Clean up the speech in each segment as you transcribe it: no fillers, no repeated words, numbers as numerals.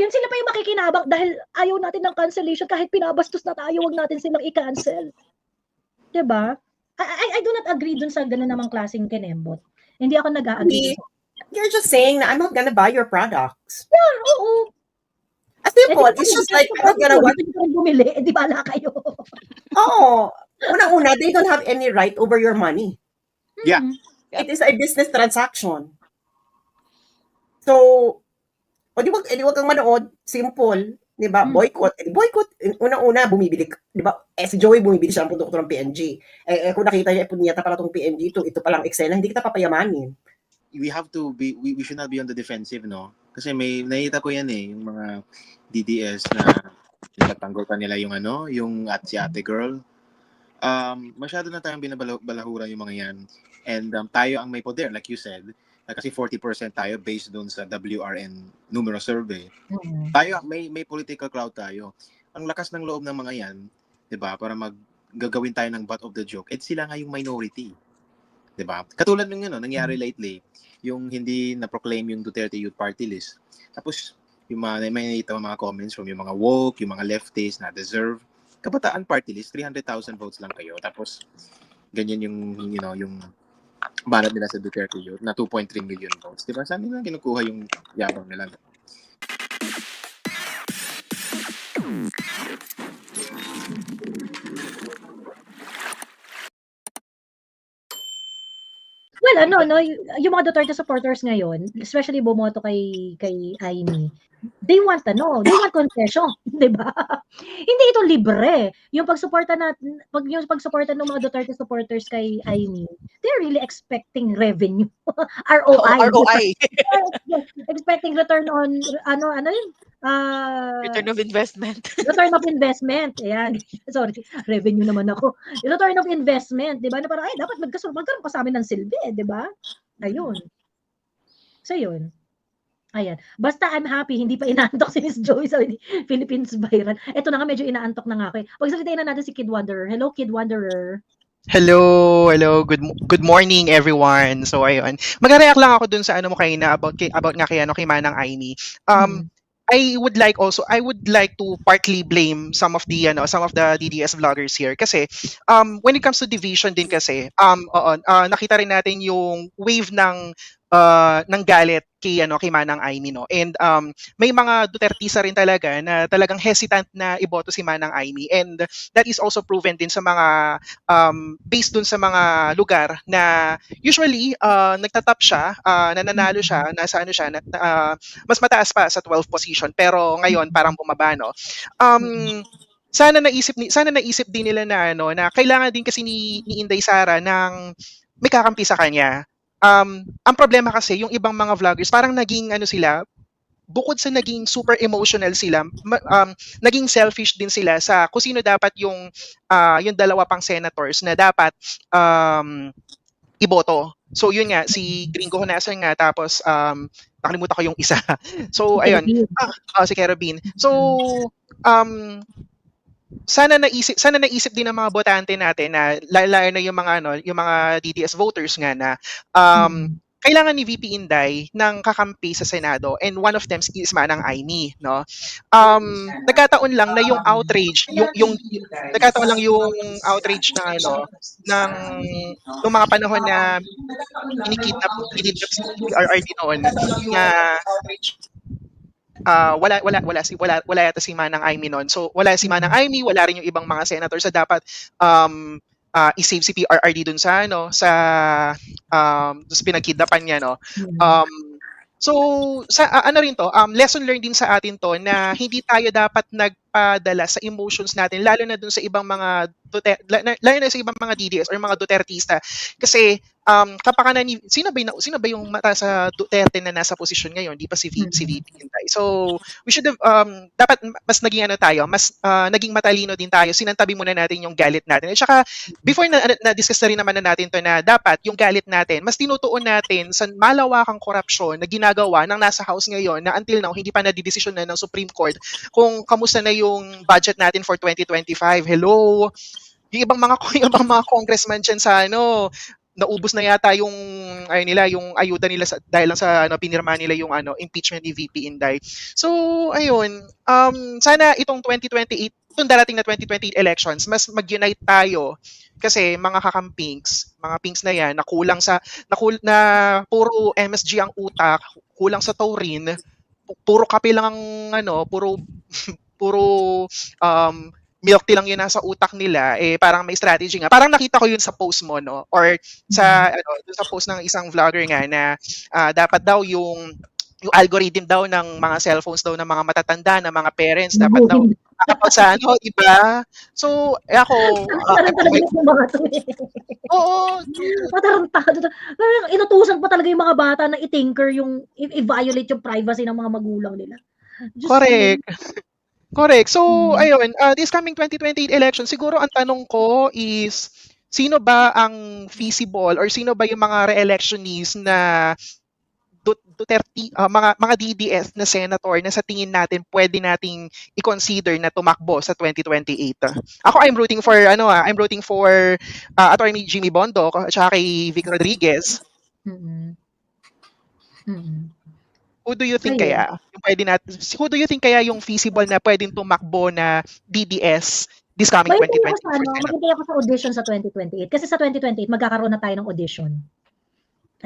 Then sila pa yung makikinabang dahil ayaw natin ng cancellation kahit pinabastos na tayo, wag natin silang i-cancel. 'Di ba? I do not agree dun sa ganun namang klaseng kinembot. Hindi ako nag-a-agree. You're just saying na I'm not gonna buy your products. Yeah, oo. As simple, it's just like I'm not gonna want bumili, di bala kayo. Oo. Unang-una, they don't have any right over your money. Yeah. It is a business transaction. So, di wag kang manood, simple, di ba? Boycott. Boycott, unang-una, bumibili, di ba? Si Joey bumibili siya ng produkto ng PNG. Kung nakita niya, punyata pala itong PNG, ito palang eksena, hindi kita papayamanin. We have to be, we should not be on the defensive, no? Kasi nakita ko yan yung mga DDS na nagtanggol pa nila yung si ate girl. Masyado na tayong binabalahura yung mga yan. And tayo ang may poder, like you said, kasi 40% tayo based doon sa WRN numero survey. Tayo, may political clout tayo. Ang lakas ng loob ng mga yan, di ba, para gagawin tayo ng butt of the joke, sila nga yung minority. Di ba? Katulad ng nangyari lately, yung hindi na-proclaim yung Duterte Youth Party List. Tapos, yung may nakita mga comments from yung mga woke, yung mga leftists na deserve. Kabataan Party List, 300,000 votes lang kayo. Tapos, ganyan yung banat nila sa Duterte Youth na 2.3 million votes. Diba? Saan nila kinukuha yung yabang nila? Well, yung mga Duterte supporters ngayon, especially bumoto kay Amy, they want concession, 'di ba? Hindi ito libre. Yung pagsuporta ng mga Duterte supporters kay Amy, they're really expecting revenue. ROI. ROI. Expecting return on Return of investment. Return of investment. Ayan. Sorry, revenue naman ako. Return of investment, 'di ba? Na parang dapat magkaroon ka sa amin ng silbi, 'di ba? Ayun. So 'yun. Ayan. Basta I'm happy, hindi pa inaantok si Miss Joey sa Philippines Viral. Ito na nga, medyo inaantok na nga ako. Pagsalitain na natin si Kid Wanderer. Hello, Kid Wanderer. Hello. Good morning, everyone. So ayun. Mag-react lang ako dun sa mo kayo na about nga kay Manang Amy. I would like to partly blame some of the DDS vloggers here kasi when it comes to division din kasi nakita rin natin yung wave ng galit kay Manang Amy, no. And may mga Dutertista rin talaga na talagang hesitant na iboto si Manang Amy, and that is also proven din sa mga based dun sa mga lugar na usually nagtatap siya, nananalo siya, nasa mas mataas pa sa 12th position, pero ngayon parang bumaba, no. Sana naisip din nila na kailangan din kasi ni Inday Sara ng may kakampi sa kanya. Ang problema kasi yung ibang mga vloggers parang naging sila, bukod sa naging super emotional sila, naging selfish din sila sa kung sino dapat yung dalawa pang senators na dapat iboto. So yun nga, si Gringo Honasan nga, tapos nakalimutan ko yung isa. So ayun, si Kerobin. So sana naisip din ng mga botante natin na lalo na yung mga DDS voters nga na kailangan ni VP Inday ng kakampi sa Senado, and one of them is Manang Amy, no. Nagkataon lang na yung outrage, yung outrage na ng mga panahon na kinikidnap si PRRD noon na wala yata si Manang Amy noon. So wala si Manang Amy, wala rin yung ibang mga senators na dapat i-save si PRRD dun sa pinagkidnapan niya, no. So rin to, lesson learned din sa atin to na hindi tayo dapat nagpadala sa emotions natin, lalo na dun sa ibang mga DDS or mga Dutertista, kasi sino ba yung mata sa Duterte na nasa posisyon ngayon, di pa si VP Inday. So we should have dapat mas naging naging matalino din tayo, sinantabi muna natin yung galit natin. At saka before na discuss na rin naman natin to na dapat yung galit natin mas tinutuon natin sa malawakang korupsyon na ginagawa ng nasa House ngayon, na until now hindi pa nadidesisyon na ng Supreme Court kung kamusta na yung budget natin for 2025. Hello, yung ibang mga congressman dyan sa naubos na yata yung yung ayuda nila dahil lang sa pinirma nila yung impeachment ni VP Inday. So ayun, sana itong 2028, itong darating na 2028 elections, mas mag-unite tayo kasi mga mga pinks na yan na na puro MSG ang utak, kulang sa taurine, puro kape lang ang puro puro milk tea lang yun nasa utak nila, parang may strategy nga. Parang nakita ko yun sa post mo, no? Or sa, dun sa post ng isang vlogger nga na dapat daw yung algorithm daw ng mga cellphones daw ng mga matatanda, ng mga parents, dapat daw nakapag sa iba. So, ako, Parang talaga yung mga to eh. oo, Matarantado. Inutusan pa talaga yung mga bata na i-tinker yung, i-violate yung privacy ng mga magulang nila. Diyos ko, correct. Correct. So, Mm. ayun, this coming 2028 election, siguro ang tanong ko is, sino ba ang feasible or sino ba yung mga re-electionees na Duterte, mga DDS na senator na sa tingin natin pwede nating i-consider na tumakbo sa 2028? Ako, I'm rooting for Attorney Jimmy Bondoc at saka kay Vic Rodriguez. Mm-mm. Mm-mm. Who do you think Ayun. kaya? Who do you think kaya yung feasible na pwedeng tumakbo na DDS this coming Mahintay 2024 ako sa Senate? maghintay ako sa audition sa 2028. Kasi sa 2028, magkakaroon na tayo ng audition.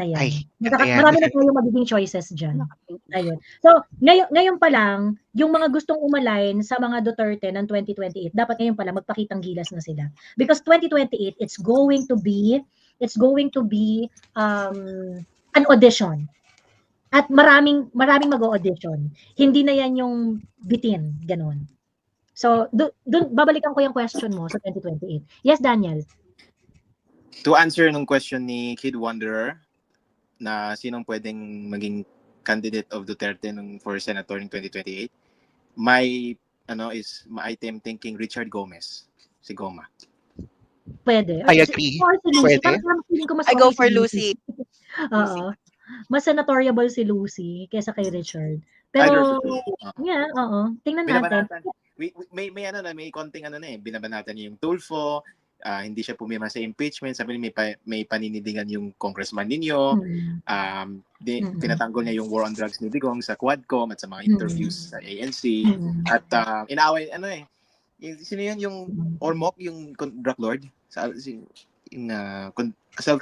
Ayan. Ay, ganda yan. Marami na tayong magiging choices dyan. Ayun. So, ngayon pa lang, yung mga gustong umalign sa mga Duterte ng 2028, dapat ngayon pa lang magpakitang gilas na sila. Because 2028, it's going to be an audition. At maraming mag-audition. Hindi na yan yung bitin, ganun. So, babalikan ko yung question mo sa 2028. Yes, Daniel. To answer nung question ni Kid Wanderer, na sinong pwedeng maging candidate of Duterte for senator in 2028, my item thinking Richard Gomez, si Goma. Pwede. I agree. Or si Lucy. Pwede. Parang feeling ko mas I go okay for si Lucy. Oo. Mas senatoriable si Lucy kaysa kay Richard. Either Pero, of the two. yeah, oo. Tingnan natin. Binabanatan. May konting binabanatan niya yung Tulfo, hindi siya pumirma sa impeachment, sabi niya may paninindigan yung congressman ninyo, tinatanggol niya yung war on drugs ni Digong sa Quadcom at sa mga interviews sa ANC, at inaaway, sino yun yung Ormoc, yung drug lord?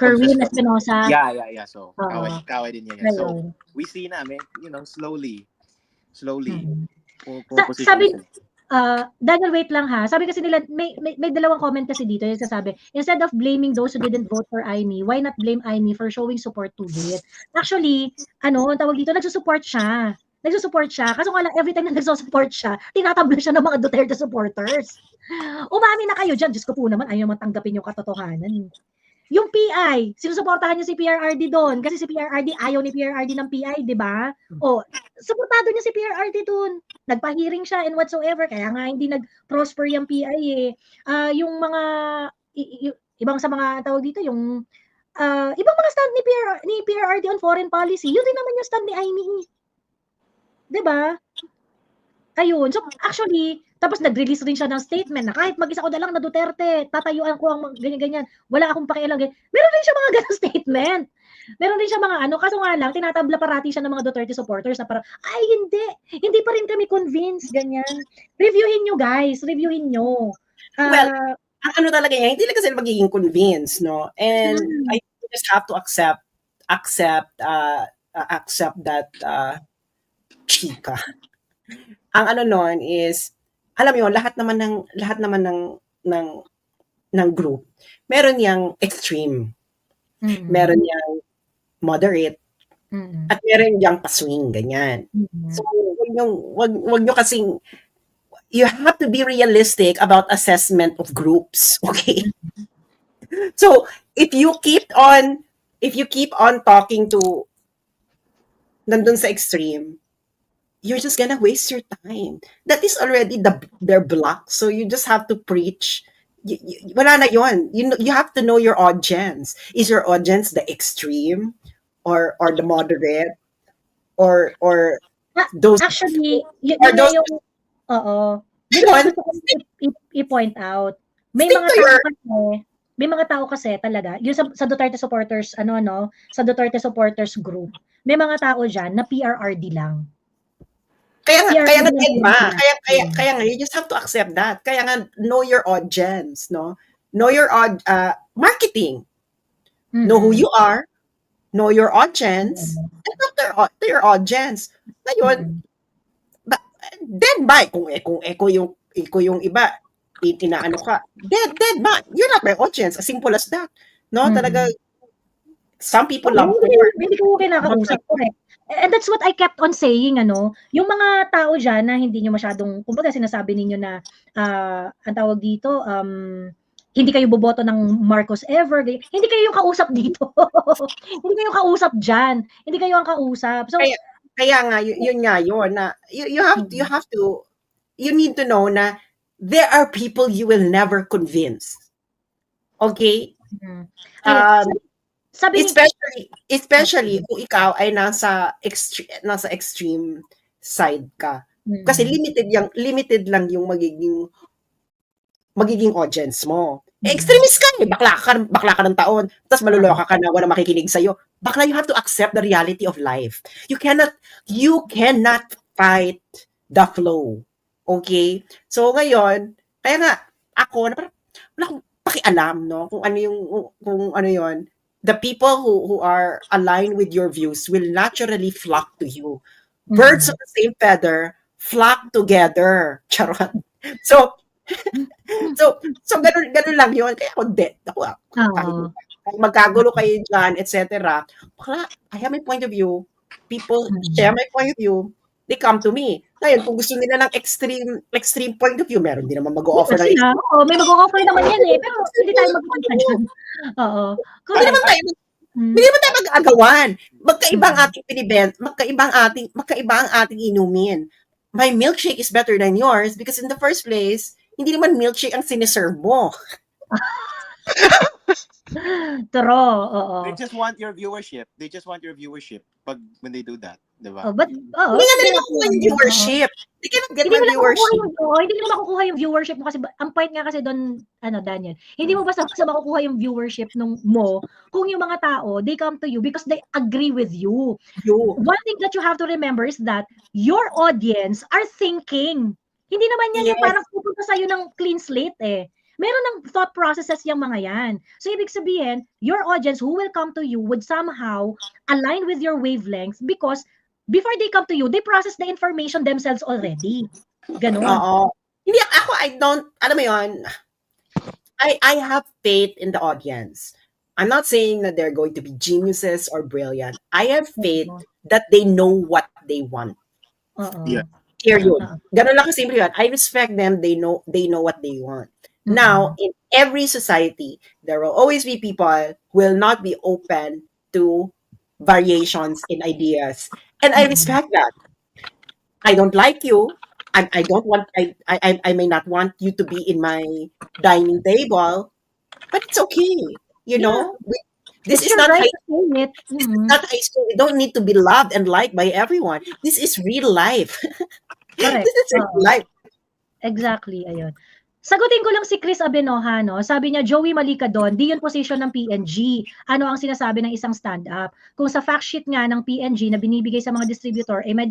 Kerwin Espinosa. Yeah. So, kaway din niya. So, we see na, slowly. Sabi, Daniel, wait lang ha. Sabi kasi nila, may dalawang comment kasi dito yung sasabi, instead of blaming those who didn't vote for Aimee, why not blame Aimee for showing support to it? Actually, ang tawag dito, nagsusupport siya. Kaso nga lang, every time na nagsusupport siya, tinatablo siya ng mga Duterte supporters. Umami na kayo dyan. Diyos ko po naman, ayaw naman tanggapin yung katotohanan. Yung PI, sinusuportahan niya si PRRD doon kasi si PRRD ayaw ni PRRD ng PI, di ba? O, suportado niya si PRRD doon. Nagpa-hearing siya and whatsoever, kaya nga hindi nag-prosper yung PI eh. Yung mga, ibang sa mga tawag dito, yung ibang mga stand ni PRRD on foreign policy, yun din naman yung stand ni Aimee. Di ba? Ayun. So, actually, tapos nag-release rin siya ng statement na kahit mag-isa ko na lang na Duterte, tatayuan ko ang ganyan-ganyan. Wala akong pakialam. Meron rin siya mga ganang statement. Meron rin siya mga kaso nga lang, tinatabla parati siya ng mga Duterte supporters na parang, ay hindi pa rin kami convinced, ganyan. Reviewin nyo guys, reviewin nyo. Well, ang talaga niya, hindi lang kasi magiging convinced, no? And I just have to accept that chika. Ang noon is, alam mo, lahat naman ng group, meron yang extreme. Meron yang moderate. At meron yang paswing, ganyan. So, wag nyo kasing, you have to be realistic about assessment of groups, okay? So, if you keep on talking to nandun sa extreme, you're just gonna waste your time. That is already their block. So you just have to preach. Wala na yun. You have to know your audience. Is your audience the extreme or the moderate or those? Actually, or those? oo. Gusto ko i-point out. May may mga tao kasi talaga, yung sa Duterte supporters, sa Duterte supporters group, may mga tao dyan na PRRD lang. Kaya nga, PRRD lang Edma, sila. kaya nga, you just have to accept that. Kaya nga, know your audience, no? Know your marketing. Know who you are, know your audience, and talk to your audience. Ngayon, dead by, kung eko yung iba, inaano ka, dead by. You're not my audience. As simple as that. No, talaga, some people love Hindi ko kinakausap ko eh. And that's what I kept on saying, yung mga tao dyan na hindi nyo masyadong, kumbaga sinasabi ninyo na, ang tawag dito, hindi kayo boboto ng Marcos ever, hindi kayo yung kausap dito. Hindi kayo kausap dyan. Hindi kayo ang kausap. So, kaya nga, yun na, you need to know na there are people you will never convince. Okay? Especially kung ikaw ay nasa extreme side ka. Kasi limited lang yung magiging audience mo. Extremist ka, bakla ka ng taon, tapos maluloka ka na wala makikinig sa'yo. Bakla, you have to accept the reality of life. You cannot fight the flow. Okay? So ngayon, kaya nga, ako, wala akong pakialam, no? Kung ano yon. The people who are aligned with your views will naturally flock to you. Birds of the same feather flock together. Charot. So ganun lang yun. Kaya ako dead. Magkagulo kayo dyan, etc. I have my point of view. People share my point of view. They come to me. Ngayon, kung gusto nila ng extreme point of view, meron din naman mag-o-offer ng extreme. May mag-o-offer naman yan eh. Pero hindi tayo magkikita dyan. Oo. Hindi naman tayo mag-agawan. Magkaiba ang ating inumin. My milkshake is better than yours because in the first place, hindi naman milkshake ang siniserve mo. True, oo. They just want your viewership. When they do that, diba? Hindi nga nila makukuha yung viewership. They cannot get my viewership. Hindi nila makukuha yung viewership mo kasi ang point nga kasi doon, Daniel, hindi mo basta makukuha yung viewership mo kung yung mga tao, they come to you because they agree with you. One thing that you have to remember is that your audience are thinking. Hindi naman yan yung parang pupunta sa'yo ng clean slate eh. Meron ng thought processes yung mga yan. So, ibig sabihin, your audience who will come to you would somehow align with your wavelengths because before they come to you, they process the information themselves already. Ganon. Oo. Hindi, alam mo yun, I have faith in the audience. I'm not saying that they're going to be geniuses or brilliant. I have faith that they know what they want. Yeah. Period. Ganon lang kasimple yun. I respect them. They know what they want. Now, in every society, there will always be people who will not be open to variations in ideas. And I respect that. I don't like you. I may not want you to be in my dining table, but it's okay. You know, this is not high school. This is not high school. We don't need to be loved and liked by everyone. This is real life. Correct. This is real life. Exactly. Ayun. Sagutin ko lang si Chris Abenoja, no? Sabi niya, Joey, mali ka doon. Di yun position ng PNG. Ano ang sinasabi ng isang stand-up? Kung sa fact sheet nga ng PNG na binibigay sa mga distributor, may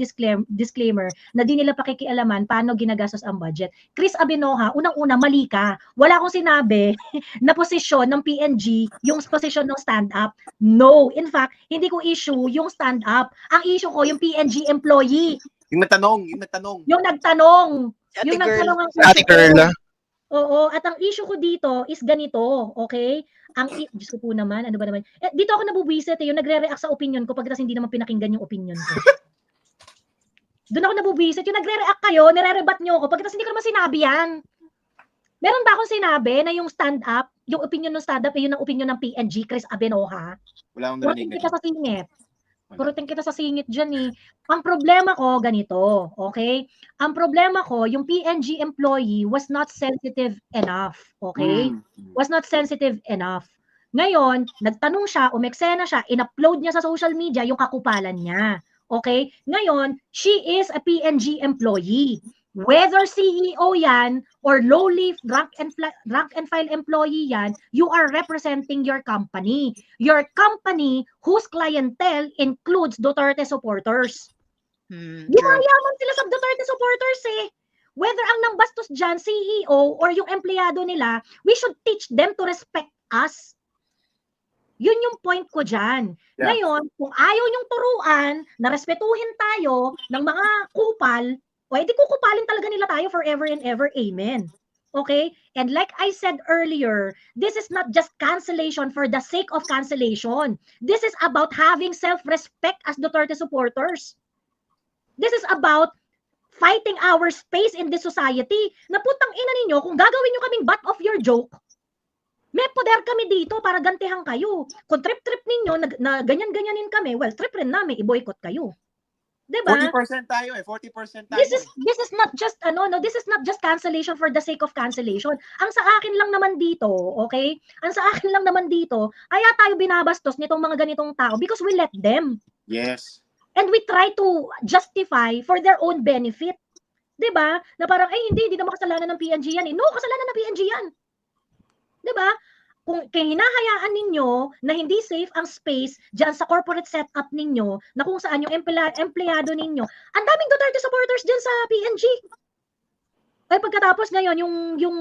disclaimer na di nila pakikialaman paano ginagastos ang budget. Chris Abenoja, unang-una, mali ka. Wala akong sinabi na posisyon ng PNG yung posisyon ng stand-up. No. In fact, hindi ko issue yung stand-up. Ang issue ko, yung PNG employee. Yung nagtanong. Yung nagtanong ang Ate Carla. Oo, at ang issue ko dito is ganito, okay? Diyos ko po naman, ano ba naman? Dito ako nabubwisit yung nagre-react sa opinion ko pagkatapos hindi naman pinakinggan yung opinion ko. Doon ako nabubwisit, yung nagre-react kayo, nire-rebat nyo ako pagkatapos hindi ko naman sinabi yan. Meron ba akong sinabi na yung stand-up, yung opinion ng stand-up, yun ang opinion ng PNG, Chris Abenoja? Wala akong narinig. Purutin kita sa singit dyan eh. Ang problema ko, ganito, okay? Ang problema ko, yung PNG employee was not sensitive enough, okay? Was not sensitive enough. Ngayon, nagtanong siya, umeksena siya, in-upload niya sa social media yung kakupalan niya, okay? Ngayon, she is a PNG employee. Whether CEO yan or lowly rank and file employee yan, you are representing your company. Your company whose clientele includes Duterte supporters. True. Yumayaman sila sa Duterte supporters eh. Whether ang nangbastos dyan, CEO or yung empleyado nila, we should teach them to respect us. Yun yung point ko dyan. Yeah. Ngayon, kung ayaw nyong turuan na respetuhin tayo ng mga kupal, o edi kukupalin talaga nila tayo forever and ever. Amen. Okay? And like I said earlier, this is not just cancellation for the sake of cancellation. This is about having self-respect as Duterte supporters. This is about fighting our space in this society. Na putang ina ninyo, kung gagawin nyo kaming butt of your joke, may poder kami dito para gantihan kayo. Kung trip-trip ninyo, na ganyan-ganyanin kami, well, trip rin namin, i-boycott kayo. Diba? 40% tayo eh. 40% tayo. This is not just this is not just cancellation for the sake of cancellation. Ang sa akin lang naman dito, okay? Ang sa akin lang naman dito, kaya tayo binabastos nitong mga ganitong tao because we let them. Yes. And we try to justify for their own benefit. 'Di ba? Na parang hindi naman kasalanan ng PNG yan. No, kasalanan ng PNG yan. 'Di ba? Kung hinahayaan ninyo na hindi safe ang space diyan sa corporate setup ninyo, na kung saan yung empleyado ninyo, ang daming Duterte supporters diyan sa PNG. Ay pagkatapos ngayon yung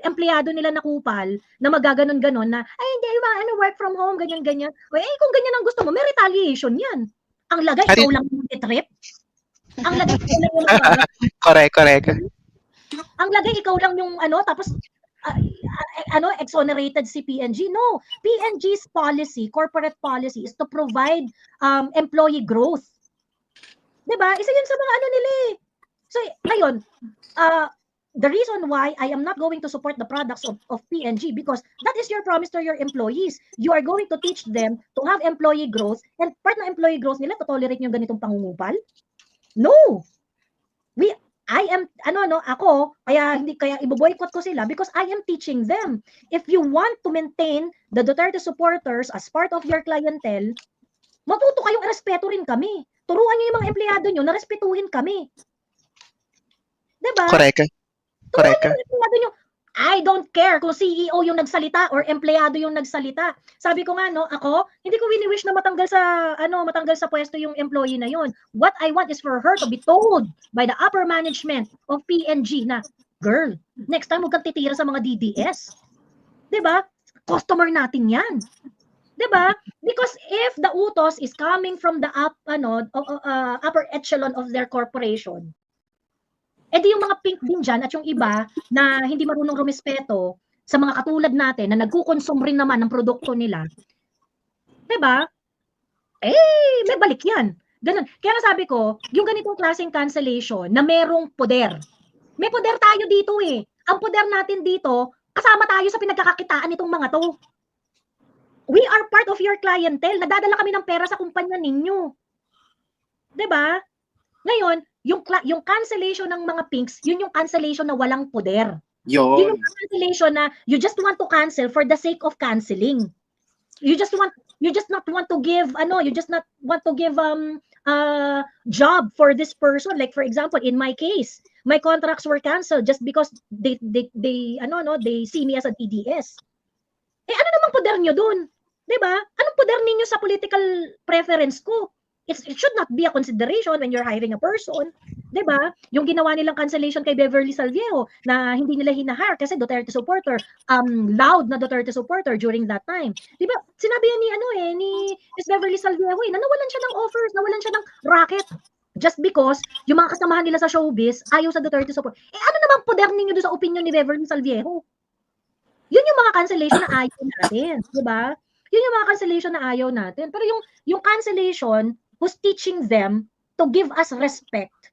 empleyado nila na kupal na magaganon-ganon na hindi work from home ganyan-ganyan. Kung ganyan ang gusto mo, may retaliation 'yan. Ang lagay ikaw lang yung trip. Ang lagay ikaw lang yung Correct. Ang lagay ikaw lang yung tapos exonerated si PNG. No, PNG's policy, corporate policy is to provide employee growth. 'Di ba? Isa 'yun sa mga nila eh. So, ngayon, the reason why I am not going to support the products of PNG because that is your promise to your employees. You are going to teach them to have employee growth and part ng employee growth nila to tolerate yung ganitong pangungupal? No. Ako, kaya ibo-boycott ko sila because I am teaching them. If you want to maintain the Duterte supporters as part of your clientele, matuto kayong respeto rin kami. Turuan niyo yung mga empleyado niyo na respetuhin kami. 'Di ba? Correct. I don't care kung CEO yung nagsalita or empleyado yung nagsalita. Sabi ko nga ako, hindi ko wini-wish na matanggal sa pwesto yung employee na yon. What I want is for her to be told by the upper management of PNG na, girl, next time huwag kang titira sa mga DDS. 'Di ba? Customer natin 'yan. 'Di ba? Because if the utos is coming from the upper echelon of their corporation, di yung mga pink din dyan at yung iba na hindi marunong rumispeto sa mga katulad natin na nagkukonsume rin naman ng produkto nila. Diba? May balik yan. Ganun. Kaya sabi ko, yung ganitong klaseng cancellation na merong poder. May poder tayo dito eh. Ang poder natin dito, kasama tayo sa pinagkakakitaan nitong mga to. We are part of your clientele. Nagdadala kami ng pera sa kumpanya ninyo. Diba? Ngayon, yung cancellation ng mga pinks, yun yung cancellation na walang poder. Yun yung cancellation na you just want to cancel for the sake of canceling. You just not want to give job for this person. Like for example, in my case, my contracts were canceled just because they see me as a DDS. Ano namang poder nyo dun? 'Di ba? Anong poder ninyo sa political preference ko? It should not be a consideration when you're hiring a person. 'Di ba? Yung ginawa nilang cancellation kay Beverly Salviejo na hindi nila hinahire kasi Duterte supporter, loud na Duterte supporter during that time. 'Di ba? Sinabi ni Miss Beverly Salviejo na nawalan siya ng offers, nawalan siya ng racket just because yung mga kasamahan nila sa showbiz ayaw sa Duterte support. Ano namang poder ninyo doon sa opinion ni Beverly Salviejo? Yun yung mga cancellation na ayaw natin, 'di ba? Yun yung mga cancellation na ayaw natin. Pero yung cancellation who's teaching them to give us respect.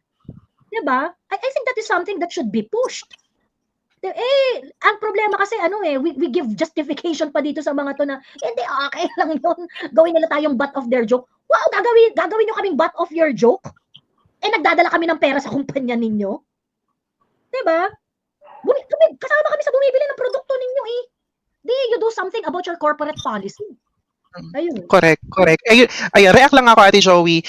Diba? I think that is something that should be pushed. Ang problema kasi we give justification pa dito sa mga to na hindi okay lang yun. Gawin nila tayong butt of their joke. Wow, gagawin nyo kaming butt of your joke? Nagdadala kami ng pera sa kumpanya ninyo. Diba? Kasama kami sa bumibili ng produkto ninyo . You do something about your corporate policy. Ayun. Correct, correct. Ayun, react lang ako, Ate Joey.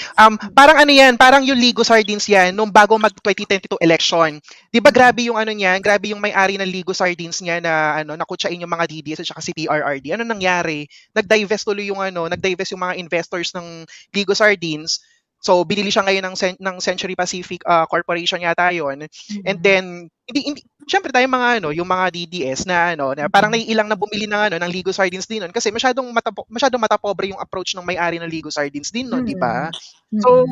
Parang ano yan, parang yung Ligo Sardines yan, nung bago mag 2022 election. Di ba grabe yung ano niyan, grabe yung may-ari ng Ligo Sardines niya na nakutsain yung mga DDS at saka si PRRD. Ano nangyari? Nag-divest tuloy yung nag-divest yung mga investors ng Ligo Sardines. So binili siya ngayon ng Century Pacific Corporation yata yon. And then hindi syempre tayo mga yung mga DDS na na parang naiilang na bumili ng Ligo Sardines din nun kasi masyadong matapobre yung approach ng may-ari ng Ligo Sardines din nun, di ba? So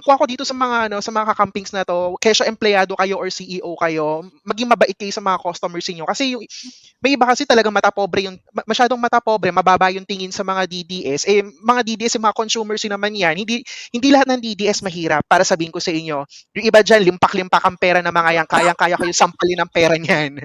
kung ako dito sa mga sa mga kakampings na to, kesyo empleyado kayo or CEO kayo, maging mabait kayo sa mga customers niyo kasi may iba kasi talagang masyadong matapobre, mababa yung tingin sa mga DDS. Mga DDS, yung mga consumers din naman yan. Hindi lahat ng DDS mahirap para sabihin ko sa inyo. Yung iba dyan, limpak-limpak ang pera ng mga yan, kayang-kaya kayo sampalin ng pera niyan.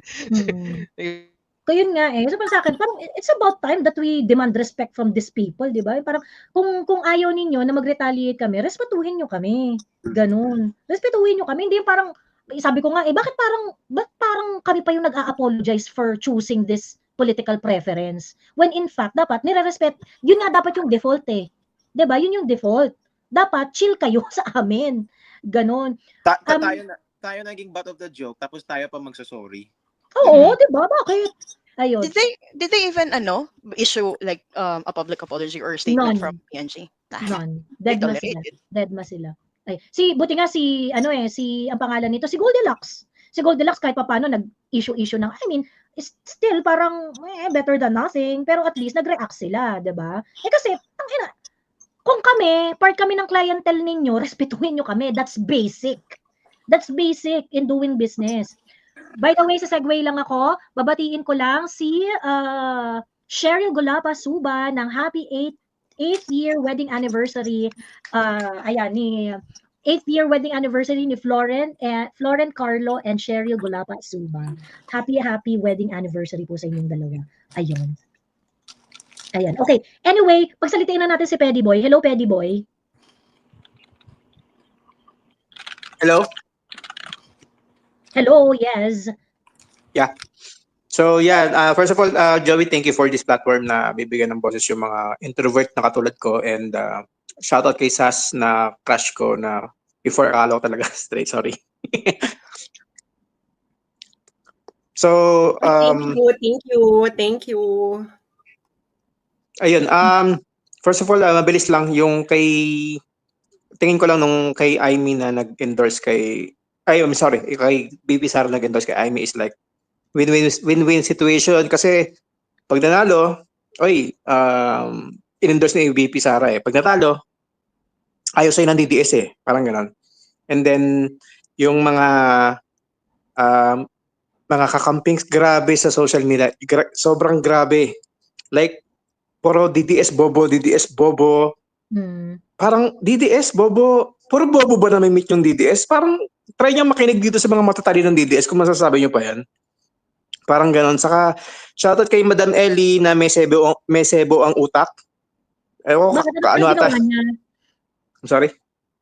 Yun nga so para sa akin, parang it's about time that we demand respect from these people, di ba? Parang kung ayaw ninyo na mag-retaliate kami, respetuhin nyo kami. Ganun. Respetuhin nyo kami. Hindi yung parang, sabi ko nga, bakit parang kami pa yung nag-a-apologize for choosing this political preference? When in fact, dapat nire-respect, yun nga dapat yung default Di ba? Yun yung default. Dapat chill kayo sa amin. Ganun. Tayo naging butt of the joke, tapos tayo pa magsasorry. Oo, di ba? Bakit? Ayun. Did they even issue like a public apology or statement from PNG? None. Dead ma sila. Ay, buti nga ang pangalan nito si Goldilocks. Si Goldilocks kahit papaano nag-issue ng still parang better than nothing, pero at least nag-react sila, 'di ba? Kasi kung part kami ng clientele ninyo, respetuhin nyo kami. That's basic. That's basic in doing business. By the way, sa segue lang ako, babatiin ko lang si Cheryl Golapa Suba ng happy 8th year wedding anniversary. Ni 8th year wedding anniversary ni Florent Carlo and Cheryl Golapa Suba. Happy wedding anniversary po sa inyong dalawa. Ayun. Okay. Anyway, pagsalitain na natin si Pedi Boy. Hello, Pedi Boy. Hello? Hello, yes. Yeah. So first of all, Joey, thank you for this platform na bibigyan ng boses yung mga introvert na katulad ko, and shoutout kay Sas na crush ko na before akala ko talaga straight, sorry. So thank you. Ayun, first of all, mabilis lang yung tingin ko lang nung kay Aimee na nag-endorse kay BP Sara nag-endorse kay Aimee is like win-win situation kasi pag nanalo, in-endorse ni BP Sara Pag natalo, ayaw sa'yo ng DDS parang gano'n. And then, yung mga kakampings, grabe sa social media. Sobrang grabe. Like, puro DDS bobo. Parang DDS bobo. Puro bobo ba na may meet yung DDS? Parang try niyo makinig dito sa mga matatali ng DDS kung masasabi niyo pa yan. Parang ganon. Saka, shoutout kay Madam Ellie na may sebo ang utak. Ano ginawa niya? I'm sorry?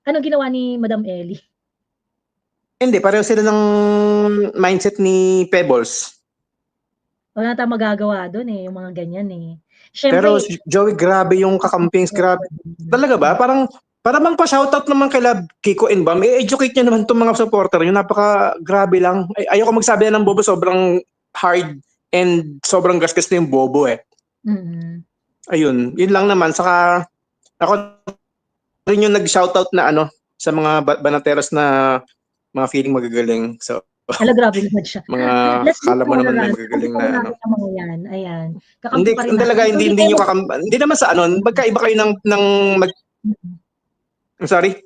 Ano ginawa ni Madam Ellie? Hindi, pareho sila ng mindset ni Pebbles. Wala na tayong magagawa doon yung mga ganyan Siyempre, pero Joey, grabe yung kakampings, grabe. Talaga ba? Parang bang pa-shoutout naman kay Kiko and Bam, educate niya naman itong mga supporter nyo. Napaka-grabe lang. Ayoko magsabi ng bobo, sobrang hard and sobrang gasgas na yung bobo Ayun, yun lang naman. Saka, ako rin yung nag-shoutout na sa mga banateros na mga feeling magagaling. So, grabe naman siya. Mga kala mo naman na magagaling na mga yan. Ayan. Hindi talaga, hindi nyo hindi naman sa magkaiba kayo ng I'm sorry?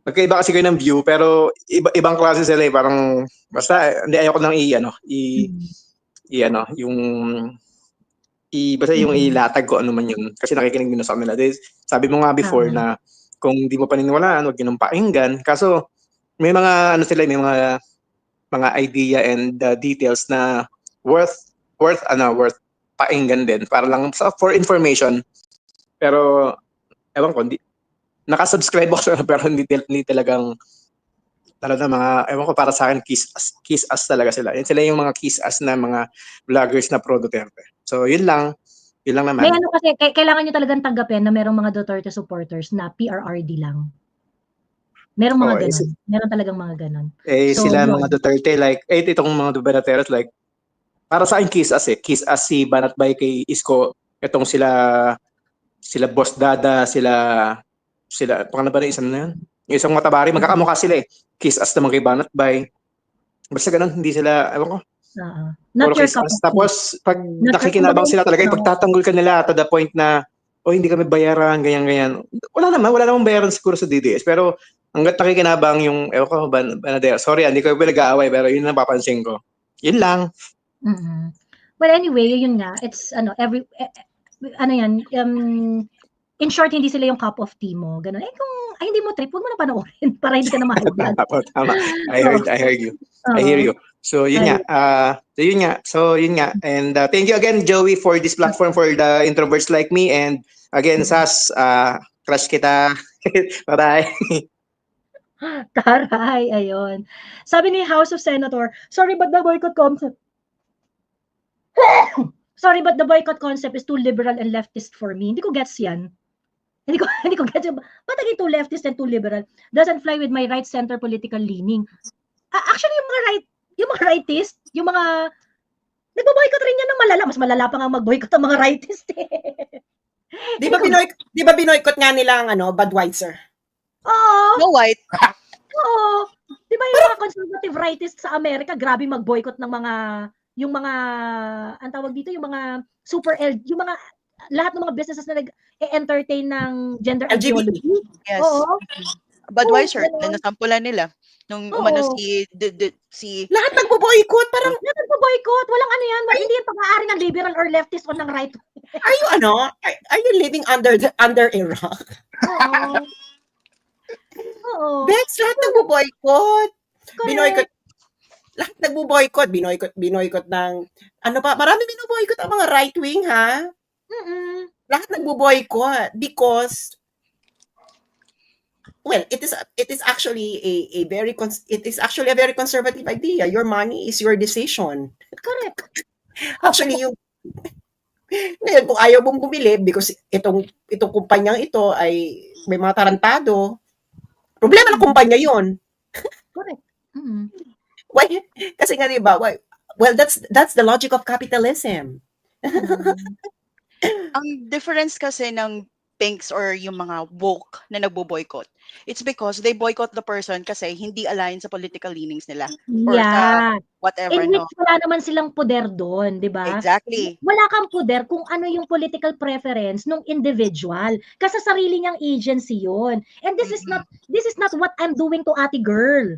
Magkaiba kasi kayo ng view, pero ibang klase sila parang, basta, hindi ayoko nang basta yung ilatag ko ano man yun. Kasi nakikinig din sa kanila. Sabi mo nga before na kung di mo paniniwalaan, huwag nyo nang pakinggan. Kaso, may mga may mga idea and details na worth pakinggan din para lang for information. Pero ewan ko, nakasubscribe ako pero hindi talagang Lalo na mga, ewan ko, para sa akin, kiss us talaga sila. Yan sila yung mga kiss us na mga vloggers na pro Duterte. So, yun lang naman. May ano kasi, kailangan nyo talagang tanggapin na merong mga Duterte supporters na PRRD lang. Merong mga ganon. Meron talagang mga ganon. So, sila mga Duterte, like, itong mga Duterteros, like, para sa akin, kiss us Kiss us si Banat Bay kay Isko. Itong sila Boss Dada, sila, pangalan ba na isang na yun? Yung isang matabari, magkakamukha sila Kiss us naman kay Banat Bay. Basta ganun, hindi sila, ewan ko. Not your cup of tea. Tapos, pag nakikinabang sila talaga, ipagtatanggol ka nila to the point na, hindi kami bayaran, ganyan. Wala namang bayaran siguro sa DDS. Pero, hanggat nakikinabang yung, ewan ko, Banadero. Sorry, hindi ko pinag-aaway, pero yun ang napapansin ko. Yun lang. Well, anyway, yun nga. It's, in short, hindi sila yung cup of tea mo. Ganun. Kung hindi mo trip, huwag mo na panoorin para hindi ka na mahal. Tama. I heard you. I hear you. So, yun nga. And thank you again, Joey, for this platform for the introverts like me. And again, Sas, crush kita. Bye-bye. Taray, ayun. Sabi ni House of Senator, sorry but the boycott concept is too liberal and leftist for me. Hindi ko gets yan. Hindi ko gets. Ba't naging too leftist and too liberal? Doesn't fly with my right-center political leaning. Actually, yung mga rightist, yung mga nagbo-boycott rin yan ng malala. Mas malala pa nga mag-boycott ang mga rightist Di ba binoycott nga nila ang Budweiser? Oo. No white. Oo. Di ba yung mga conservative rightists sa Amerika, grabe mag-boycott ng yung mga, ang tawag dito, yung mga yung mga, lahat ng mga businesses na nag-entertain ng gender ideology. Yes. Oo. Budweiser, na nasampulan nila. Nung umano si lahat nagbo-boycott, parang lahat nagbo-boycott, walang ano yan, hindi yung pag-aari ng liberal or leftist o ng right. Are you living under Iraq? Oo. Bex, lahat nagbo-boycott. Lahat nagbo-boycott. Binoycott ng, marami binoboycott ang mga right-wing, ha? Lahat nagbo-boycott because, well, it is actually a very conservative idea. Your money is your decision. Correct. Actually, ngayon, kung ayaw mong bumili because itong kumpanyang ito ay may mga tarantado, problema ng kumpanya yun. Correct. Why? Kasi nga, diba, well, that's the logic of capitalism. ang difference kasi ng pinks or yung mga woke na nagbo-boycott, it's because they boycott the person kasi hindi aligned sa political leanings nila. Or sa whatever, In which wala naman silang poder doon, di ba? Exactly. Wala kang poder kung ano yung political preference ng individual. Kasi sarili niyang agency yun. And this is not what I'm doing to Ate Girl.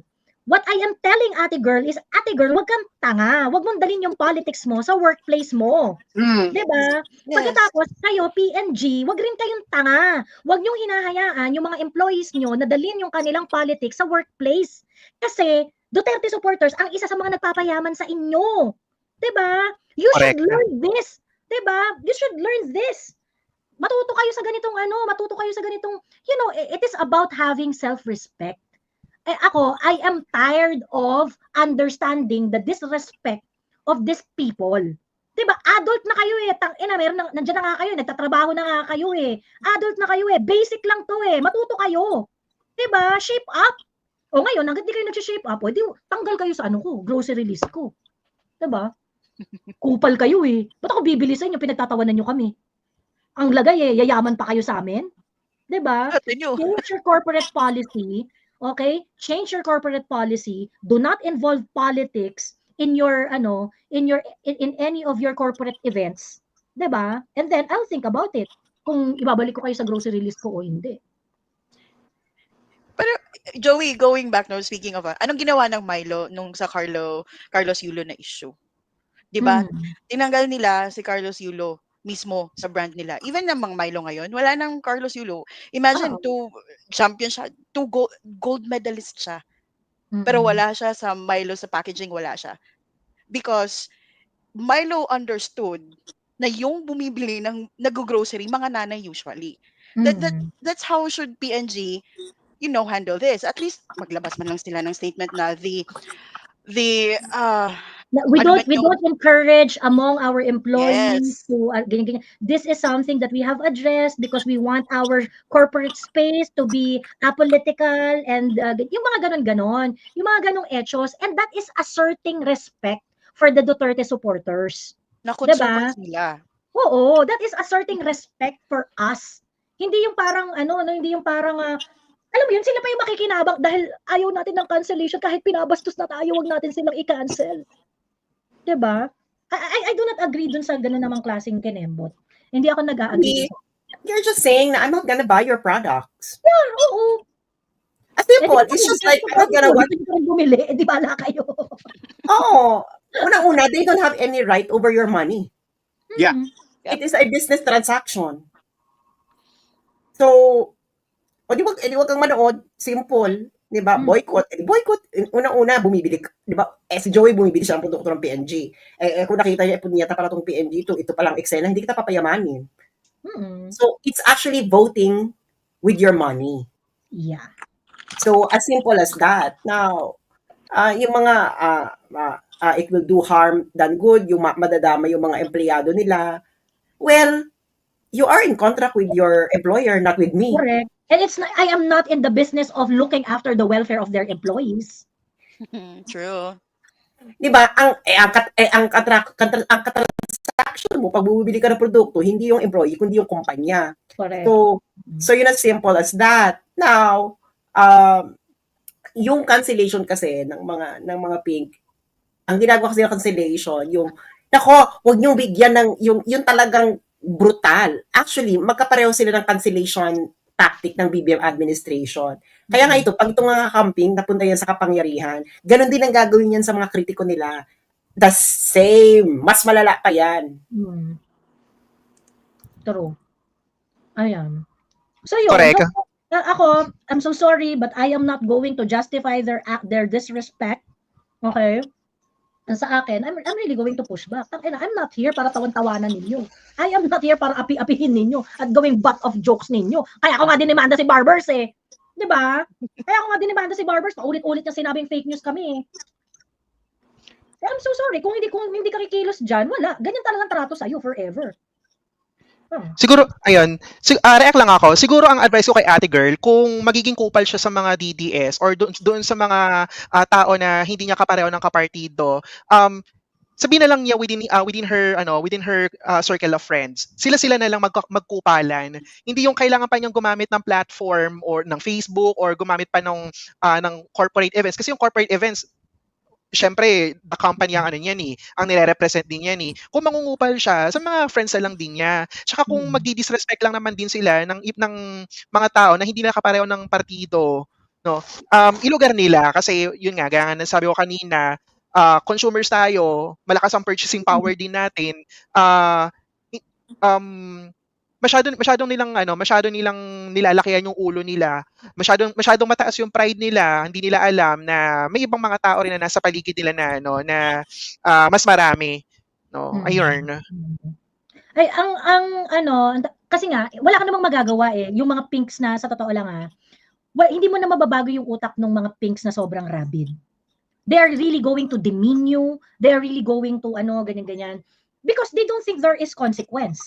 What I am telling Ate Girl is, Ate Girl, wag kang tanga. Wag mong dalhin yung politics mo sa workplace mo. Diba? Yes. Pagkatapos, kayo, PNG, wag rin kayong tanga. Wag niyong hinahayaan yung mga employees niyo na dalhin yung kanilang politics sa workplace. Kasi, Duterte supporters, ang isa sa mga nagpapayaman sa inyo. Diba? You should learn this. Diba? You should learn this. Matuto kayo sa ganitong it is about having self-respect. Ako, I am tired of understanding the disrespect of these people. Diba? Adult na kayo nandiyan na nga kayo, nagtatrabaho na nga kayo Adult na kayo basic lang to matuto kayo. Diba? Shape up. O ngayon, hanggang di kayo nag-shape up, di tanggal kayo sa grocery list ko. Diba? Kupal kayo Ba't ako bibili sa inyo, pinagtatawanan nyo kami? Ang lagay yayaman pa kayo sa amin? Diba? Change your corporate policy. Okay? Change your corporate policy. Do not involve politics in your in any of your corporate events. 'Di ba? And then I'll think about it kung ibabalik ko kayo sa grocery list ko o hindi. Pero Joey, going back now, speaking of anong ginawa ng Milo nung sa Carlos Yulo na issue? 'Di ba? Tinanggal nila si Carlos Yulo mismo sa brand nila. Even namang Milo ngayon, wala nang Carlos Yulo. Imagine, 2 champion siya, 2 gold medalist siya. Pero wala siya sa Milo, sa packaging, wala siya. Because Milo understood na yung bumibili ng nag-grocery, mga nanay usually. That's how should PNG handle this. At least maglabas man lang sila ng statement na we don't encourage among our employees Yes. to ganyan. This is something that we have addressed because we want our corporate space to be apolitical and yung mga ganon, yung mga ganong echos, and that is asserting respect for the Duterte supporters. Na consumers nila. Oo, that is asserting respect for us. Hindi yung parang hindi yung parang alam mo yun, sila pa yung makikinabang dahil ayaw natin ng cancellation kahit pinabastos na tayo, wag natin silang i-cancel. Diba? I do not agree dun sa gano'n namang klaseng kinembot. Hindi ako nag-a-agree. You're just saying na I'm not gonna buy your products. Yeah, oo. As simple, it's just like, I'm not gonna watch. Hindi ko bumili, di bala kayo. Oo. Unang-una, they don't have any right over your money. Yeah. It is a business transaction. So, di wag kang manood, simple. Diba? Boycott. Boycott. Unang-una, bumibili. Diba? Si Joey bumibili siya ng produkto ng PNG. Kung nakita niya, punyata para itong PNG, ito palang eksena, hindi kita papayamanin. So, it's actually voting with your money. Yeah. So, as simple as that. Now, yung mga it will do harm than good, yung madadama yung mga empleyado nila, well, you are in contract with your employer, not with me. Correct. And I am not in the business of looking after the welfare of their employees. True. Diba? Ang transaction mo, pag bumibili ka ng produkto, hindi yung employee, kundi yung kumpanya. Correct. So yun as simple as that. Now, yung cancellation kasi ng mga pink, ang ginagawa kasi ng cancellation, yung, wag niyong bigyan ng, yung talagang brutal. Actually, magkapareho sila ng cancellation tactic ng BBM administration. Kaya nga ito, pag itong mga camping, napunta yan sa kapangyarihan, ganun din ang gagawin yan sa mga kritiko nila. The same. Mas malala pa yan. True. Ayan. So yun. Correct. Ako, I'm so sorry, but I am not going to justify their disrespect. Okay? Sa akin, I'm really going to push back. I'm not here para tawan-tawanan ninyo. I am not here para api-apihin ninyo at gawing butt of jokes ninyo. Kaya ako nga dinimanda si Barbers eh. Di ba? Kaya ako nga dinimanda si Barbers. Paulit-ulit niya sinabing fake news kami. I'm so sorry. Kung hindi ka kikilos dyan, wala. Ganyan talagang trato sa'yo forever. Siguro, ayun, react lang ako. Siguro ang advice ko kay ate girl, kung magiging kupal siya sa mga DDS or doon sa mga tao na hindi niya kapareho ng kapartido, sabihin na lang niya within her circle of friends. Sila na lang magkupalan. Hindi yung kailangan pa niyang gumamit ng platform or ng Facebook or gumamit pa ng corporate events. Kasi yung corporate events, syempre, the company ang ang nire-represent din yan eh. Kung mangungupal siya, sa mga friends lang din niya. Tsaka kung magdi-disrespect lang naman din sila ng mga tao na hindi nakapareho ng partido, no? Ilugar nila kasi yun nga, gaya nga sabi ko kanina, consumers tayo, malakas ang purchasing power din natin. Masyadong nilang nilalakihan yung ulo nila. Masyadong mataas yung pride nila. Hindi nila alam na may ibang mga tao rin na nasa paligid nila na mas marami, no. Ayun. Ay kasi nga wala ka namang magagawa eh. Yung mga pinks na sa totoo lang hindi mo na mababago yung utak ng mga pinks na sobrang rabid. They are really going to demean you. They are really going to ganyan. Because they don't think there is consequence.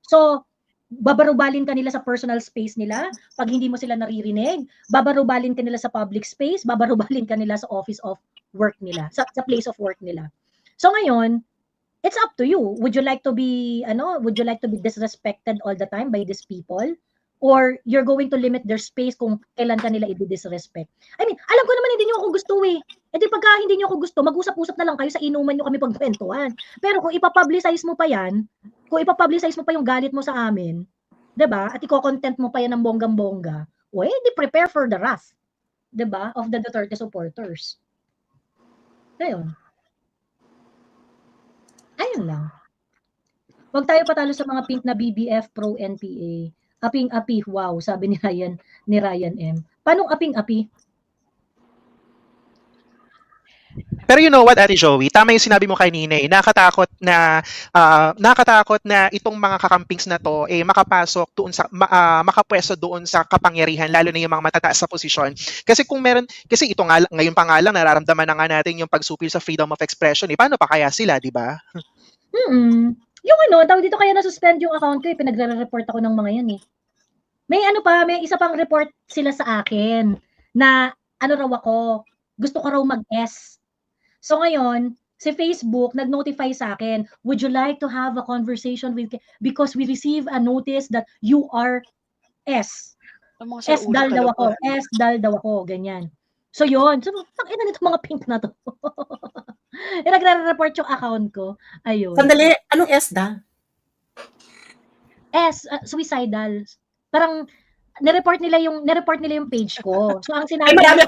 So, babarubalin ka nila sa personal space nila pag hindi mo sila naririnig, babarubalin ka nila sa public space, babarubalin ka nila sa office of work nila, sa place of work nila. So ngayon, it's up to you. Would you like to be disrespected all the time by these people? Or you're going to limit their space kung kailan ka nila i-disrespect? I mean, alam ko naman hindi niyo ako gusto eh. E di pagka hindi niyo ako gusto, mag-usap-usap na lang kayo sa inuman niyo kami pagkwentuhan. Pero kung ipapublicize mo pa yan, kung ipapublicize mo pa yung galit mo sa amin, 'di ba? At i-content mo pa yan ng bonggang-bongga, di prepare for the wrath, 'di ba? Of the Duterte supporters. Ayun lang. Huwag tayo patalo sa mga pink na BBF pro NPA. Aping-api, wow, sabi ni Ryan M. Paanong aping-api? Pero you know what, Ate Joey, tama yung sinabi mo kanina eh. Nakakatakot na itong mga kakampings na to eh makapasok doon sa makapwesto doon sa kapangyarihan, lalo na yung mga matataas sa posisyon. Kasi ito nga ngayon pa nga lang nararamdaman na nga natin yung pagsupil sa freedom of expression. Eh paano pa kaya sila, di ba? Yung tawag dito, kaya na-suspend yung account ko, pinagre-report ako ng mga yan eh. May isa pang report sila sa akin na raw ako, gusto ko raw mag-S. So ngayon, si Facebook nag-notify sa akin, would you like to have a conversation with, because we receive a notice that you are S. S-dal daw ako, ganyan. So yun, ina nito mga pink na to. Nagre-report yung account ko. Ayun. Sandali, anong ESDA? Suicidal. Parang nireport nila yung page ko. So ang Ay, sinabi, marami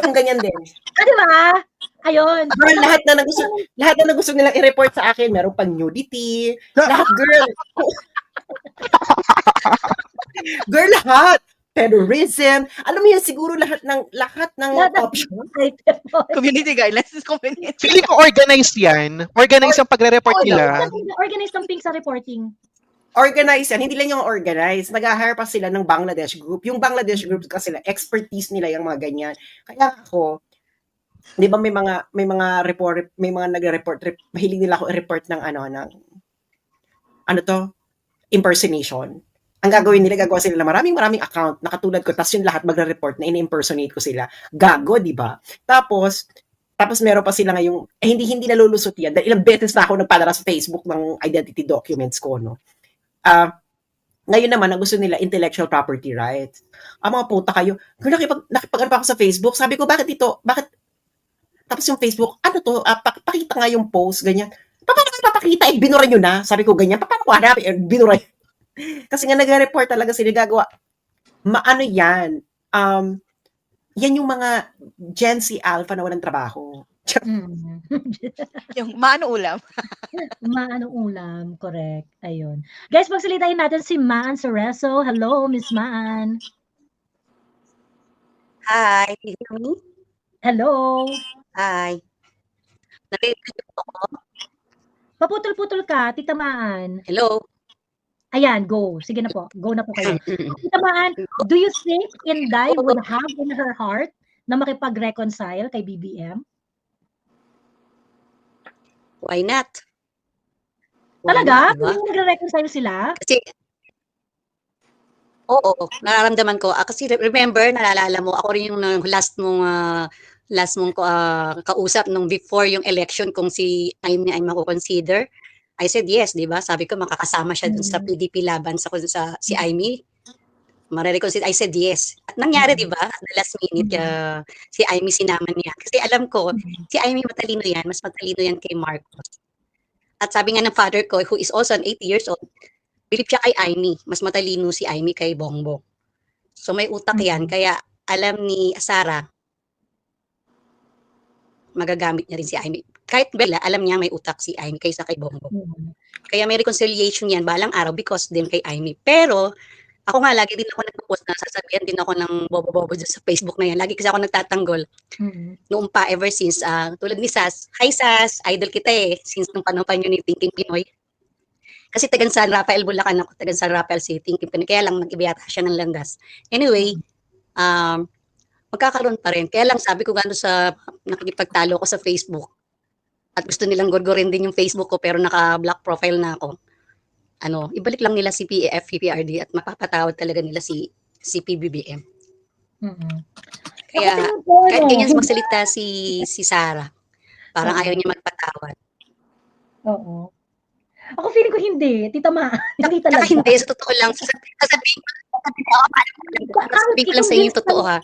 akong ganyan din. di ba? Ayun. Lahat na gusto nilang i-report sa akin, meron pang nudity, lahat, girl. Girl, lahat. Terrorism. Alam mo yan, siguro lahat ng option. Community guidelines. Community. Feeling ko organized yan. Organized ang pagre-report nila. Organized ang pink sa reporting. Organize yan. Hindi lang yung organize. Nag-hire pa sila ng Bangladesh group. Yung Bangladesh group kasi expertise nila yung mga ganyan. Kaya ako, di ba may mga report, may mga nagre-report, mahilig nila ako i-report ng impersonation. Ang gagawin nila, gagawa sila ng maraming account na katulad ko, tapos yung lahat magre-report na in-impersonate ko sila. Gago, di ba? Tapos meron pa sila ngayong, hindi nalulusot yan. Dahil ilang beses na ako nagpadala sa Facebook ng identity documents ko, no? Ngayon naman, ang gusto nila, intellectual property rights. Mga puta kayo. Kung nakipag pa ako sa Facebook, sabi ko, bakit? Tapos yung Facebook, pakita nga yung post, ganyan. Paano kayo papakita? Binura nyo na. Sabi ko, ganyan. Paano ko hanapin? Binura nyo. Kasi nga nag-report talaga sila gagawa. Yan? Yan yung mga Gen Z Alpha na walang trabaho. Yung maano ulam. Maano ulam, correct. Ayun. Guys, pagsalitain natin si Maan Soreso. Hello, Miss Maan. Hi, can you hear me? Hello. Hi. Naririnig ako. Paputol-putol ka, Tita Maan. Hello. Ayan, go. Sige na po. Go na po kayo. Tita Maan, do you think Inday would have in her heart na makipag-reconcile kay BBM? Why not? Talaga? Diba? Kung nagre-reconcile sila? Kasi, oo, nararamdaman ko. Kasi remember, naalala mo, ako rin yung last mong kausap nung before yung election kung si Amy ay mako-consider. I said yes, di ba? Sabi ko makakasama siya dun sa PDP laban sa si Amy. Mare-reconsider. I said yes. At nangyari, di ba? The last minute, si Amy sinama niya. Kasi alam ko, si Amy matalino yan. Mas matalino yan kay Marcos. At sabi nga ng father ko, who is also 80 years old, believe siya kay Amy. Mas matalino si Amy kay Bongbong. So may utak yan. Kaya alam ni Sara, magagamit niya rin si Amy. Kahit Bella, alam niya may utak si Amy kaysa kay Bongbong. Kaya may reconciliation yan balang araw because din kay Amy. Pero, ako nga, lagi din ako nagpo-post na sasabihan din ako ng bobo-bobo sa Facebook na yan. Lagi kasi ako nagtatanggol. Noong pa, ever since, tulad ni Sas. Hi Sas, idol kita since nung panahon pa nyo ni Thinking Pinoy. Kasi tagan San Rafael Bulacan ako, tagan San Rafael City, Thinking Pinoy. Kaya lang nag-iba yata siya ng landas. Anyway, magkakaroon pa rin. Kaya lang sabi ko gano'n sa nakikipagtalo ko sa Facebook. At gusto nilang gorgorin din yung Facebook ko pero naka-block profile na ako. Ibalik lang nila si PAF, PPRD at mapapatawad talaga nila si PBBM. Kaya kahit ganyan magsalita si Sara, parang ayaw niya magpatawad. Oo. Ako feeling ko hindi, Tita Ma. Hindi talaga. Hindi, sa totoo lang. Sasabihin ko lang sa inyo yung totoo ha.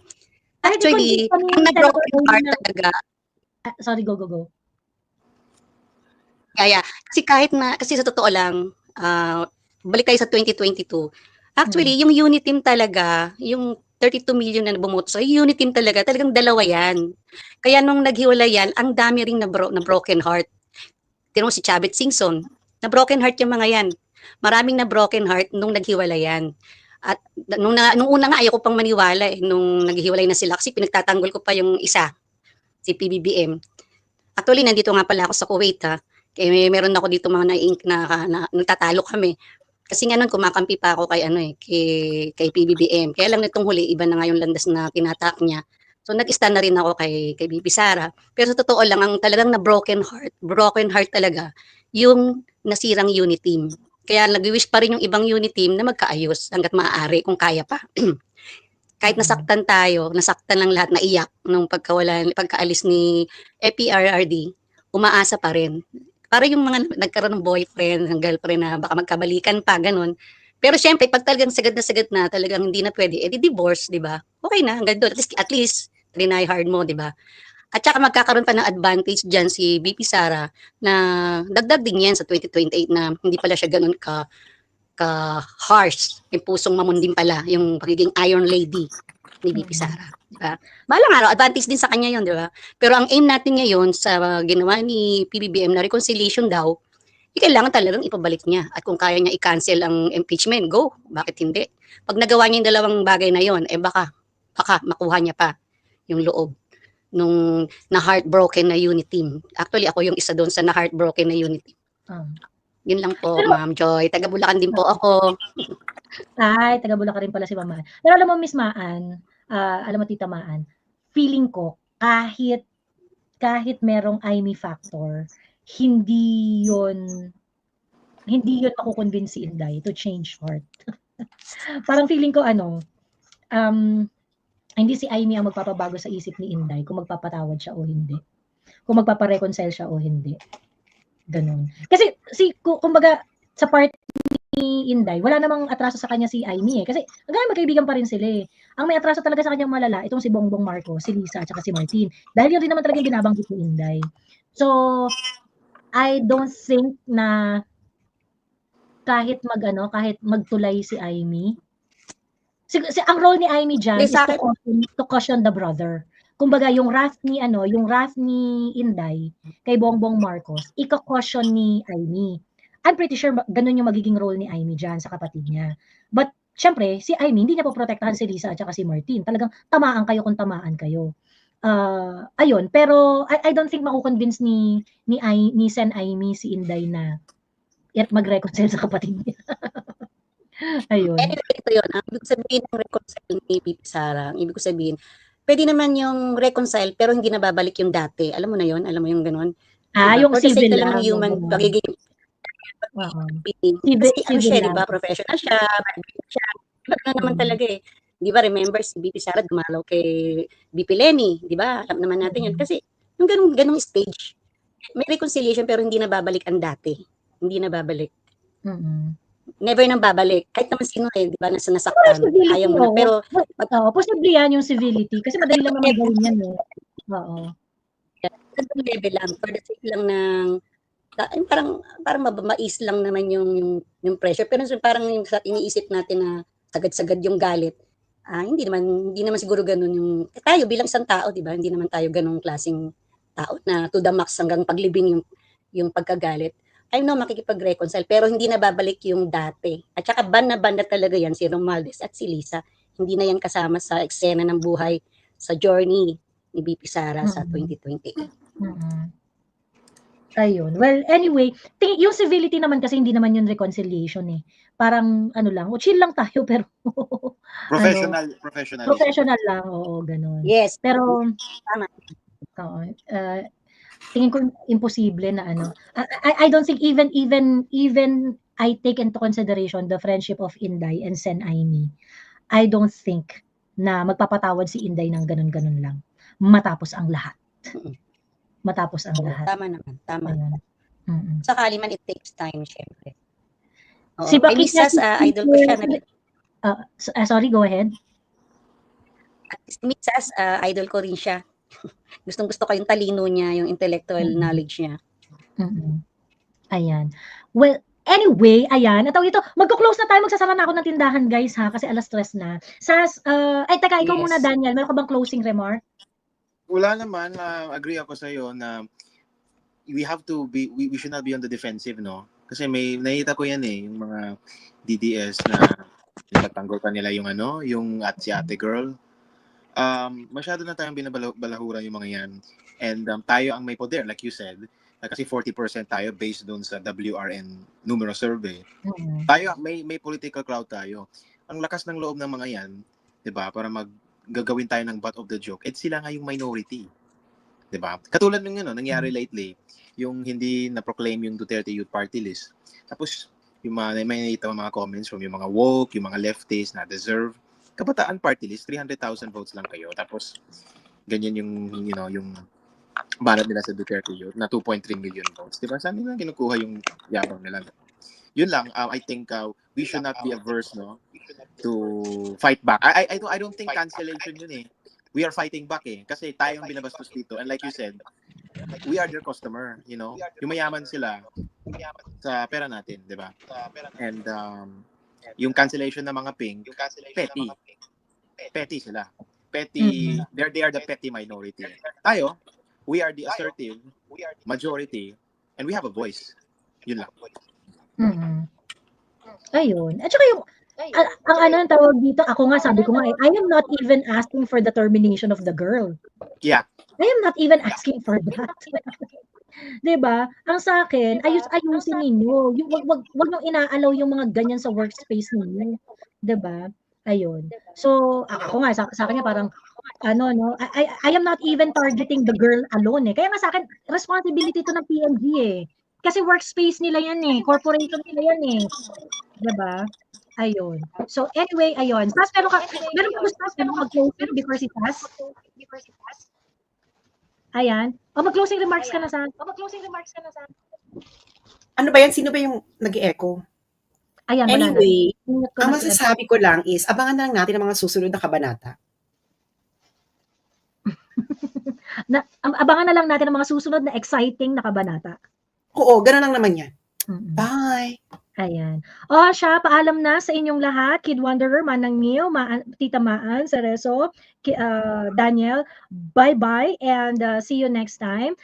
Actually, yung nag-broken heart talaga. Sorry, go. Kaya, kasi sa totoo lang, balik tayo sa 2022. Actually, yung unit team talaga, yung 32 million na bumoto sa unit team talagang dalawa yan. Kaya nung naghiwalay yan, ang dami ring na broken heart. Tingnan mo si Chavit Singson, na broken heart yung mga yan. Maraming na broken heart nung naghiwalay yan. At nung una nga, ayoko pang maniwala nung naghiwalay na sila kasi pinagtatanggol ko pa yung isa. si PBBM. Actually, nandito nga pala ako sa Kuwait, ha. Kaya meron ako dito mga na nagtatalo kami. Kasi nga nun, kumakampi pa ako kay PBBM. Kaya lang nitong huli, iba na nga yung landas na tinatak niya. So, nag-stand na rin ako kay BP Sara. Pero sa totoo lang, ang talagang na broken heart talaga, yung nasirang unit team. Kaya nag-wish pa rin yung ibang unit team na magkaayos hanggat maaari kung kaya pa. Kahit nasaktan tayo, nasaktan lang lahat, naiyak nung pagkaalis ni FPRRD, umaasa pa rin. Para yung mga nagkaroon ng boyfriend, ng girlfriend na baka magkabalikan pa, ganun. Pero syempre, pag talagang sagad na talagang hindi na pwede, edi divorce, di ba? Okay na, hanggang doon. At least, trinay hard mo, di ba? At saka magkakaroon pa ng advantage dyan si BP Sara na dagdag din yan sa 2028 na hindi pala siya ganun ka-harsh. Yung pusong mamundim pala, yung pagiging Iron Lady ni BP Sara. Diba? Balang araw, advantage din sa kanya yun, di ba? Pero ang aim natin ngayon sa ginawa ni PBBM na reconciliation daw, kailangan talagang ipabalik niya. At kung kaya niya i-cancel ang impeachment, go. Bakit hindi? Pag nagawa niya yung dalawang bagay na yon, baka makuha niya pa yung loob nung na-heartbroken na unit team. Actually, ako yung isa doon sa na-heartbroken na unit team. Yun lang po, Ma'am Joy. Taga Bulacan din po ako. Ay, taga Bulacan rin pala si Mama. Pero alam mo, Miss Maan, alam mo, Tita Maan, feeling ko, kahit merong IME factor, hindi yun makukonvince si Inday to change heart. Parang feeling ko, hindi si IME ang magpapabago sa isip ni Inday kung magpapatawad siya o hindi. Kung magpapareconcile siya o hindi. Ganun. Kasi kumbaga sa part ni Inday, wala namang atraso sa kanya si Aimee Kasi hanggang magkaibigan pa rin sila eh. Ang may atraso talaga sa kanyang malala, itong si Bongbong Marcos, si Lisa, at saka si Martin. Dahil yun rin naman talaga yung binabanggit ni Inday. So, I don't think na kahit magtulay si Aimee, ang role ni Aimee dyan is to caution the brother. Kumbaga yung wrath ni Inday kay Bongbong Marcos, ika-caution ni Aimee. I'm pretty sure ganun yung magiging role ni Aimee dyan sa kapatid niya. But syempre, si Aimee hindi niya poprotektahan si Lisa at saka si Martin. Talagang tamaan kayo kung tamaan kayo. Ayun, pero I don't think makukonvince ni Sen Aimee si Inday na mag-reconcile sa kapatid niya. Ayun. Anyway, ito yun. Ang ibig sabihin ng reconcile ni Pipi Sara, ang ibig sabihin, pwede naman yung reconcile pero hindi na babalik yung dati. Alam mo na yun? Alam mo yung ganun? Yung civil lang. Yung human pagiging siya, di ba? Professional siya. Iba na naman talaga eh. Di ba, remember si BP Sara dumalaw kay BP Lenny, di ba? Alam naman natin yun. Kasi yung ganung stage, may reconciliation pero hindi na babalik ang dati. Hindi na babalik. Never nang babalik. Kahit naman sino di ba, nasaktan. Ayaw mo na. Pero, posible yan yung civility. Kasi madali lang naman gawin yan eh. Oo. Level lang. For the sake lang ng, parang mais lang naman yung pressure. Pero parang yung iniisip natin na sagad-sagad yung galit. Hindi naman siguro ganun yung, tayo bilang isang tao, di ba? Hindi naman tayo ganung klaseng tao na to the max hanggang paglibing yung pagkagalit. I know makikipag-reconcile pero hindi na babalik yung dati. At saka ban na talaga yan si Romualdez at si Lisa. Hindi na yan kasama sa eksena ng buhay sa journey ni BP Sara sa 2020. Ayun. Well, anyway, yung civility naman kasi hindi naman yung reconciliation eh. Parang lang, chill lang tayo pero professional lang, oo, ganun. Yes. Pero tama. Tingin ko imposible na I don't think even I take into consideration the friendship of Inday and Sen Aimee. I don't think na magpapatawad si Inday ng ganun-ganun lang matapos ang lahat. Tama naman, tama. Sakali man it takes time, syempre. Si Misas, idol ko siya. Sorry, go ahead. Si Misas, idol ko rin siya. Gustong-gusto ko yung talino niya, yung intellectual knowledge niya. Ayan. Well, anyway, ayan. At ito, magko-close na tayo. Magsasara na ako ng tindahan, guys, ha? Kasi alas 3 na. Teka, ikaw muna, Daniel. Meron ka bang closing remark? Wala naman. Agree ako sa iyo na we should not be on the defensive, no? Kasi nakita ko yan eh, yung mga DDS na nagtanggol pa nila yung si ate girl. Masyado na tayong binabalahura yung mga yan. And tayo ang may poder, like you said, kasi 40% tayo based doon sa WRN numero survey. Tayo, may political crowd tayo. Ang lakas ng loob ng mga yan, 'di ba? Para gagawin tayo ng butt of the joke. Sila nga yung minority. 'Di ba? Katulad ng nangyari lately, yung hindi na-proclaim yung Duterte Youth Party List. Tapos yung may nakita mga comments from yung mga woke, yung mga leftists na deserve Kabataan Party List, 300,000 votes lang kayo. Tapos ganyan yung yung banat nila sa Duterte Youth na 2.3 million votes. 'Di ba? Saan nila kinukuha yung yabang nila? Yun lang, I think we should not be averse to fight back. I don't think cancellation yun eh. We are fighting back eh. Kasi tayong binabastos dito. And like you said, we are their customer, Yung mayaman sila sa pera natin, di ba? And yung cancellation ng mga pink, petty. Petty sila. Petty, they are the petty minority. Tayo, we are the assertive majority and we have a voice. Yun lang. Ayun. At saka yung ang tawag dito, ako nga sabi ko nga I am not even asking for the termination of the girl. Yeah. I am not even asking for that. 'Di ba? Ang sa akin, ayusin ninyo. Yung wag niyong inaalaw yung mga ganyan sa workspace ninyo, 'di ba? Ayun. So, ako nga sa akin parang I am not even targeting the girl alone eh. Kaya nga sa akin, responsibility to ng PNG eh. Kasi workspace nila yan eh. Corporation nila yan eh. 'Di ba? Ayun. So anyway, ayun. Sas, meron ka gusto mag-closing before si Sas? Ayan. Mag-closing remarks ka na, Sas. Ano ba yan? Sino ba yung nag-echo? Ayan, anyway, ang masasabi ko lang is, abangan na lang natin ang mga susunod na kabanata. Abangan na lang natin ang mga susunod na exciting na kabanata. Oo, gano'n lang naman yan. Bye! Ayan. Siya, paalam na sa inyong lahat. Kid Wanderer, Manang Mio, Tita Maan, Cerezo, Daniel, bye-bye and see you next time.